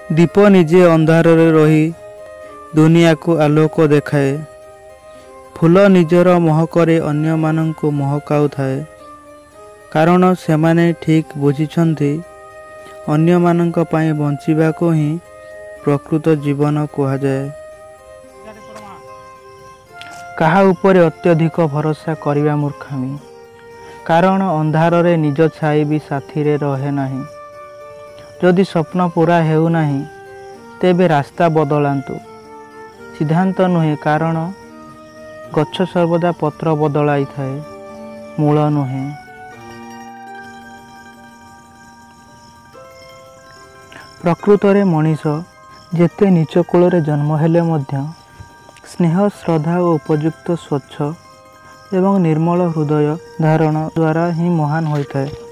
दीप निजे अंधार रही दुनिया को आलोक देखाए। फूल निजर महकरे अन्य मानंकु महकाउ थाए। कारण सेमाने ठीक बुझिछन्ति अन्य मानंक पाई बंचिबा को ही प्रकृत जीवन कहा जाए। कहा उपरे अत्यधिक भरोसा करिवा मूर्खामी। कारण अंधार रे निज छाई भी साथी रे रहे नहीं। जदि स्वप्न पूरा हेउ नहीं तेबे रास्ता बदलांतु। सिद्धांत नुहे कारण गच्छ सर्वदा पत्र बदलाई थाए मूल नुहे। प्रकृत रे मनीष जेते नीच कूल रे जन्म हेले मध्य स्नेह श्रद्धा और उपयुक्त स्वच्छ एवं निर्मल हृदय धारण द्वारा ही महान होता है।